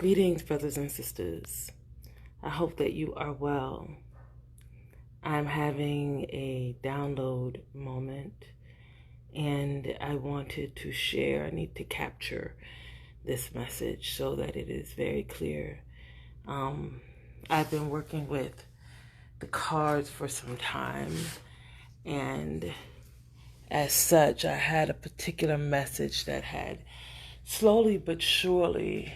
Greetings, brothers and sisters. I hope that you are well. I'm having a download moment and I wanted to share. I need to capture this message so that it is very clear. I've been working with the cards for some time, and as such, I had a particular message that had slowly but surely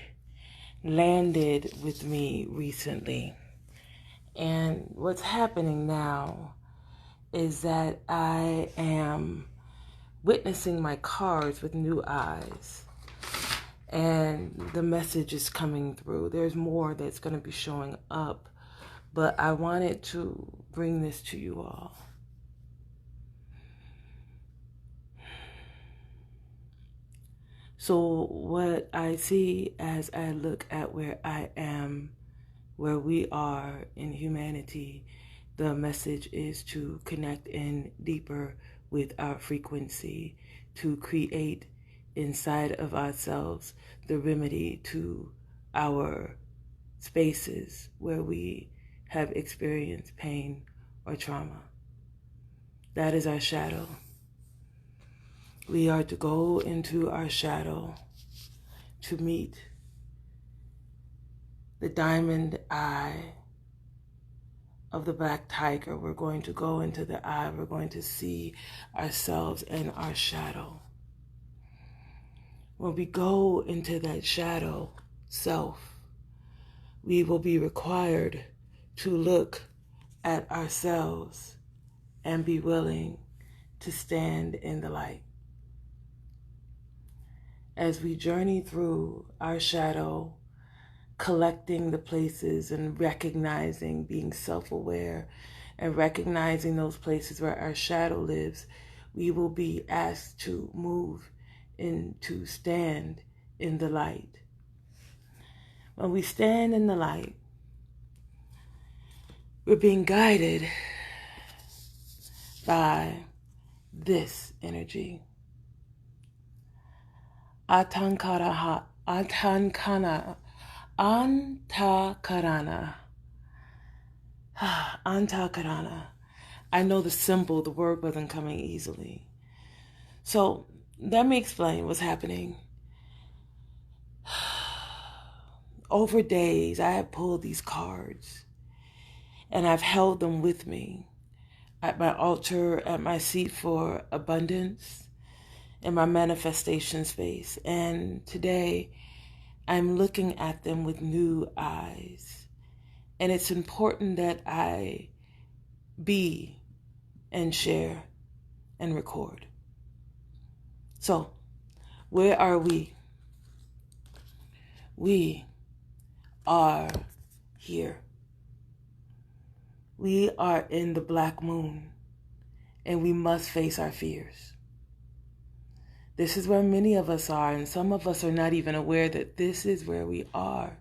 landed with me recently. And what's happening now is that I am witnessing my cards with new eyes. And the message is coming through. There's more that's going to be showing up. But I wanted to bring this to you all. So what I see as I look at where I am, where we are in humanity, the message is to connect in deeper with our frequency, to create inside of ourselves the remedy to our spaces where we have experienced pain or trauma. That is our shadow. We are to go into our shadow to meet the diamond eye of the black tiger. We're going to go into the eye. We're going to see ourselves in our shadow. When we go into that shadow self, we will be required to look at ourselves and be willing to stand in the light. As we journey through our shadow, collecting the places and recognizing, being self-aware and recognizing those places where our shadow lives, we will be asked to move and to stand in the light. When we stand in the light, we're being guided by this energy. Antakarana. Antakarana. I know the symbol, the word wasn't coming easily. So let me explain what's happening. Over days, I have pulled these cards and I've held them with me at my altar, at my seat for abundance, in my manifestation space. And today, I'm looking at them with new eyes. And it's important that I be and share and record. So, where are we? We are here. We are in the black moon, and we must face our fears. This is where many of us are, and some of us are not even aware that this is where we are,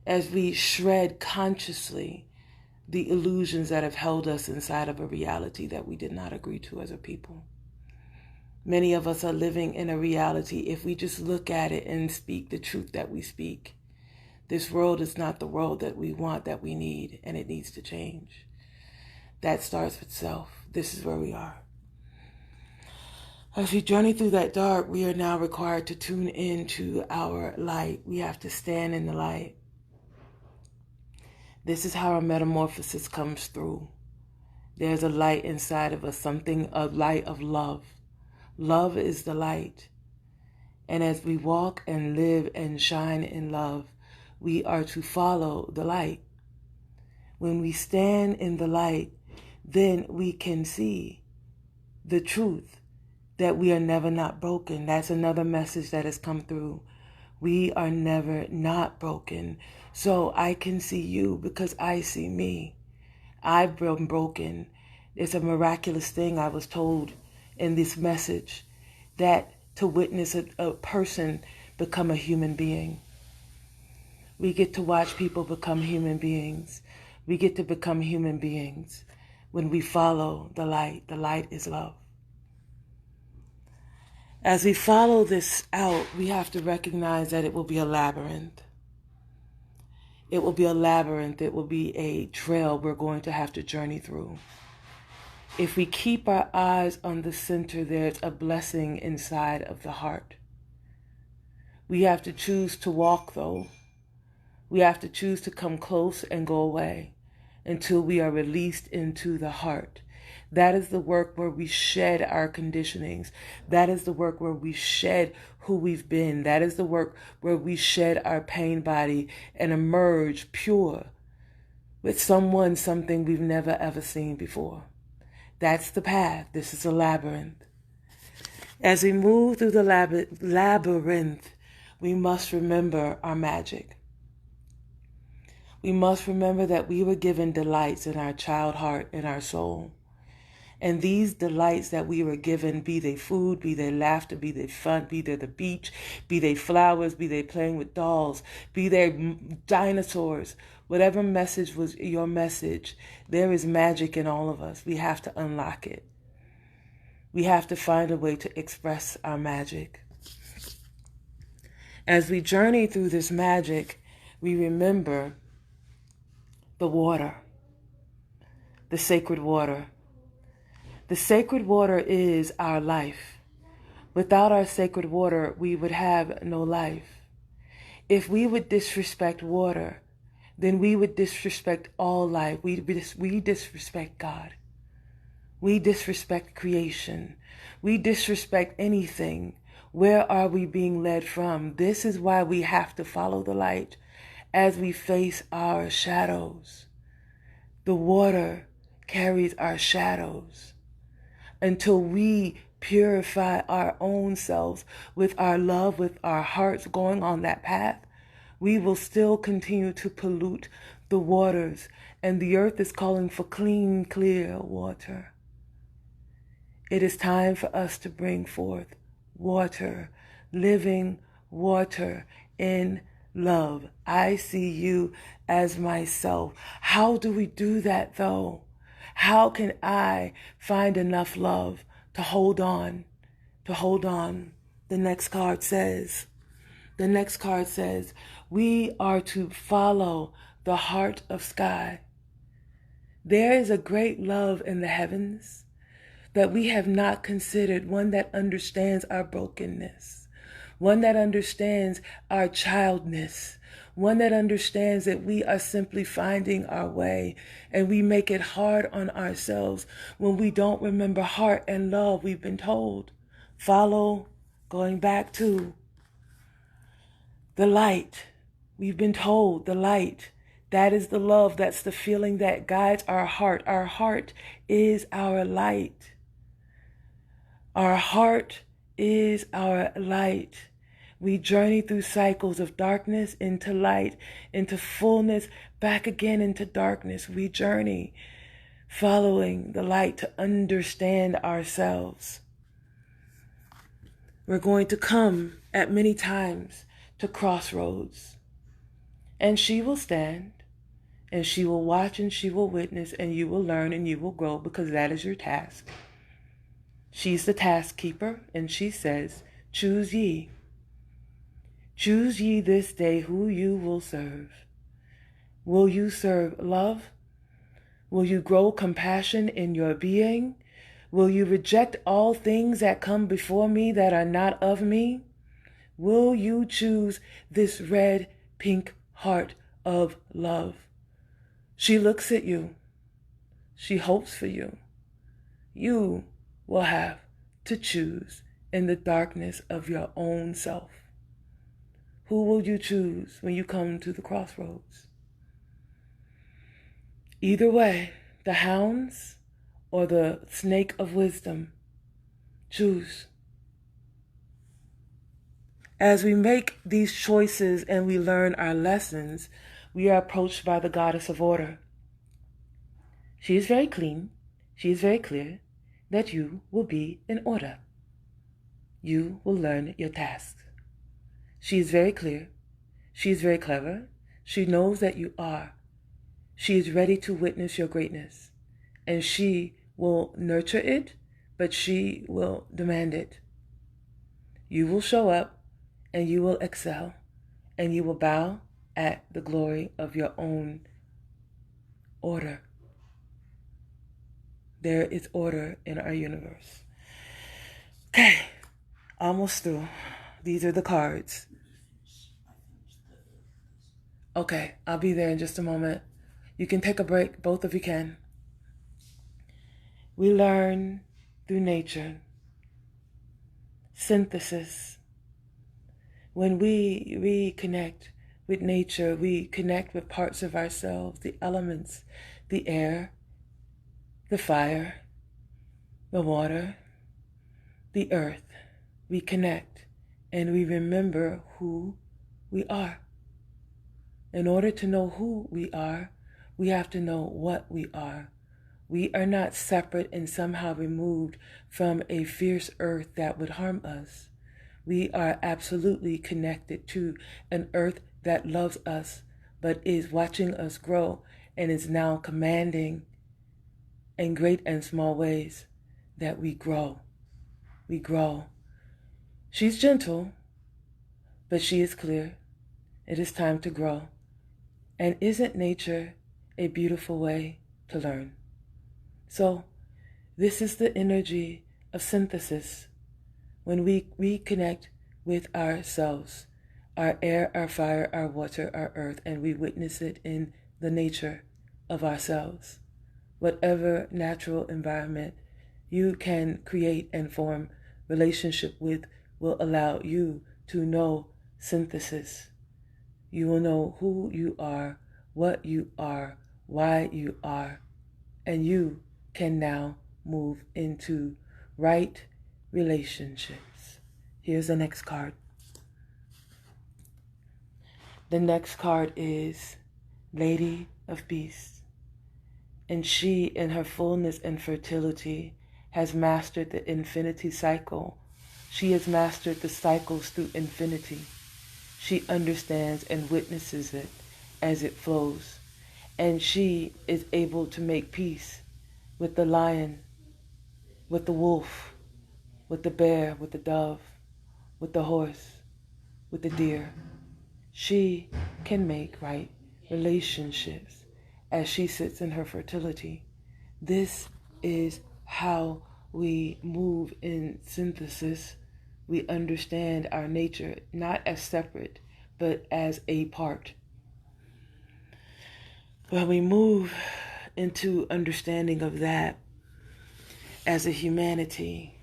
as we shred consciously the illusions that have held us inside of a reality that we did not agree to as a people. Many of us are living in a reality, if we just look at it and speak the truth that we speak. This world is not the world that we want, that we need, and it needs to change. That starts with self. This is where we are. As we journey through that dark, we are now required to tune into our light. We have to stand in the light. This is how our metamorphosis comes through. There's a light inside of us, a light of love. Love is the light. And as we walk and live and shine in love, we are to follow the light. When we stand in the light, then we can see the truth that we are never not broken. That's another message that has come through. We are never not broken. So I can see you because I see me. I've been broken. It's a miraculous thing I was told in this message, that to witness a person become a human being. We get to watch people become human beings. We get to become human beings when we follow the light. The light is love. As we follow this out, we have to recognize that it will be a labyrinth. It will be a labyrinth. It will be a trail we're going to have to journey through. If we keep our eyes on the center, there's a blessing inside of the heart. We have to choose to walk, though. We have to choose to come close and go away until we are released into the heart. That is the work where we shed our conditionings. That is the work where we shed who we've been. That is the work where we shed our pain body and emerge pure with someone, something we've never ever seen before. That's the path. This is a labyrinth. As we move through the labyrinth, we must remember our magic. We must remember that we were given delights in our child heart and our soul. And these delights that we were given, be they food, be they laughter, be they fun, be they the beach, be they flowers, be they playing with dolls, be they dinosaurs, whatever message was your message, there is magic in all of us. We have to unlock it. We have to find a way to express our magic. As we journey through this magic, we remember the water, the sacred water. The sacred water is our life. Without our sacred water, we would have no life. If we would disrespect water, then we would disrespect all life. We disrespect God. We disrespect creation. We disrespect anything. Where are we being led from? This is why we have to follow the light as we face our shadows. The water carries our shadows. Until we purify our own selves with our love, with our hearts going on that path, we will still continue to pollute the waters. And the earth is calling for clean, clear water. It is time for us to bring forth water, living water in love. I see you as myself. How do we do that, though? How can I find enough love to hold on, The next card says, we are to follow the heart of sky. There is a great love in the heavens that we have not considered, one that understands our brokenness, one that understands our childness, one that understands that we are simply finding our way, and we make it hard on ourselves when we don't remember heart and love. We've been told, follow, going back to the light. We've been told the light. That is the love. That's the feeling that guides our heart. Our heart is our light. Our heart is our light. We journey through cycles of darkness into light, into fullness, back again into darkness. We journey following the light to understand ourselves. We're going to come at many times to crossroads. And she will stand, and she will watch, and she will witness, and you will learn, and you will grow, because that is your task. She's the task keeper, and she says, choose ye. Choose ye this day who you will serve. Will you serve love? Will you grow compassion in your being? Will you reject all things that come before me that are not of me? Will you choose this red, pink heart of love? She looks at you. She hopes for you. You will have to choose in the darkness of your own self. Who will you choose when you come to the crossroads? Either way, the hounds or the snake of wisdom, choose. As we make these choices and we learn our lessons, we are approached by the goddess of order. She is very clean. She is very clear that you will be in order. You will learn your tasks. She is very clear. She is very clever. She knows that you are. She is ready to witness your greatness. And she will nurture it, but she will demand it. You will show up, and you will excel, and you will bow, at the glory of your own order. There is order in our universe. Okay, almost through. These are the cards. Okay, I'll be there in just a moment. You can take a break, both of you can. We learn through nature, synthesis. When we reconnect with nature, we connect with parts of ourselves, the elements, the air, the fire, the water, the earth. We connect and we remember who we are. In order to know who we are, we have to know what we are. We are not separate and somehow removed from a fierce earth that would harm us. We are absolutely connected to an earth that loves us, but is watching us grow and is now commanding in great and small ways that we grow. We grow. She's gentle, but she is clear. It is time to grow. And isn't nature a beautiful way to learn? So, this is the energy of synthesis. When we reconnect with ourselves, our air, our fire, our water, our earth, and we witness it in the nature of ourselves. Whatever natural environment you can create and form relationship with will allow you to know synthesis. You will know who you are, what you are, why you are, and you can now move into right relationships. Here's the next card. The next card is Lady of Beasts. And she, in her fullness and fertility, has mastered the infinity cycle. She has mastered the cycles through infinity. She understands and witnesses it as it flows. And she is able to make peace with the lion, with the wolf, with the bear, with the dove, with the horse, with the deer. She can make right relationships as she sits in her fertility. This is how we move in synthesis. We understand our nature not as separate, but as a part. When we move into understanding of that as a humanity,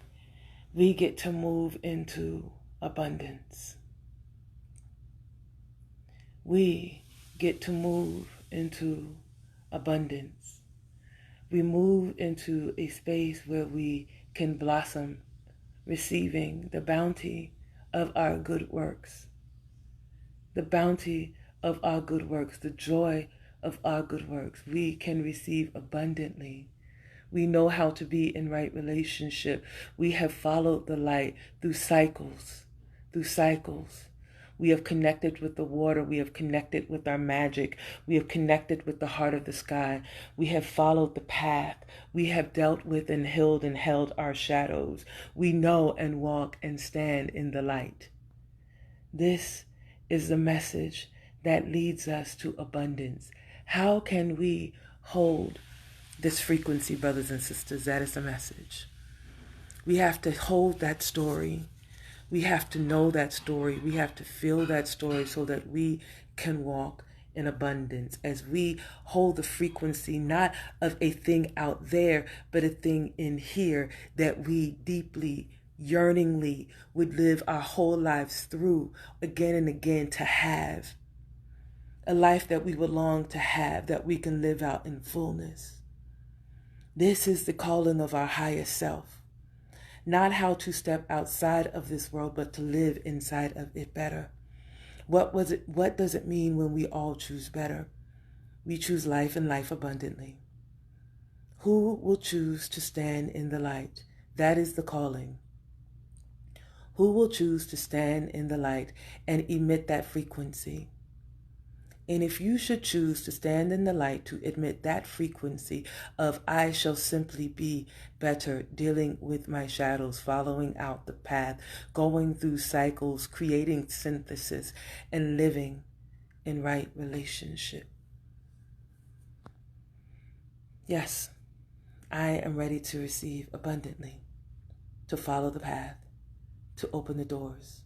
we get to move into abundance. We get to move into abundance. We move into a space where we can blossom, receiving the bounty of our good works. The bounty of our good works, the joy of our good works, we can receive abundantly. We know how to be in right relationship. We have followed the light through cycles, We have connected with the water. We have connected with our magic. We have connected with the heart of the sky. We have followed the path. We have dealt with and healed and held our shadows. We know and walk and stand in the light. This is the message that leads us to abundance. How can we hold this frequency, brothers and sisters? That is the message. We have to hold that story. We have to know that story. We have to feel that story so that we can walk in abundance as we hold the frequency not of a thing out there, but a thing in here that we deeply, yearningly would live our whole lives through again and again to have. A life that we would long to have, that we can live out in fullness. This is the calling of our highest self. Not how to step outside of this world, but to live inside of it better. What does it mean when we all choose better? We choose life and life abundantly. Who will choose to stand in the light? That is the calling. Who will choose to stand in the light and emit that frequency? And if you should choose to stand in the light to emit that frequency of I shall simply be better, dealing with my shadows, following out the path, going through cycles, creating synthesis, and living in right relationship. Yes, I am ready to receive abundantly, to follow the path, to open the doors.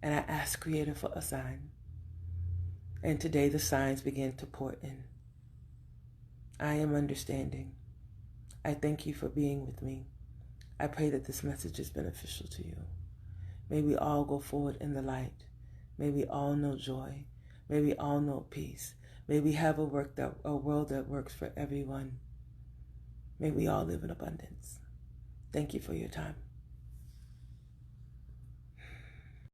And I ask Creator for a sign. And today the signs begin to pour in. I am understanding. I thank you for being with me. I pray that this message is beneficial to you. May we all go forward in the light. May we all know joy. May we all know peace. May we have a world that works for everyone. May we all live in abundance. Thank you for your time.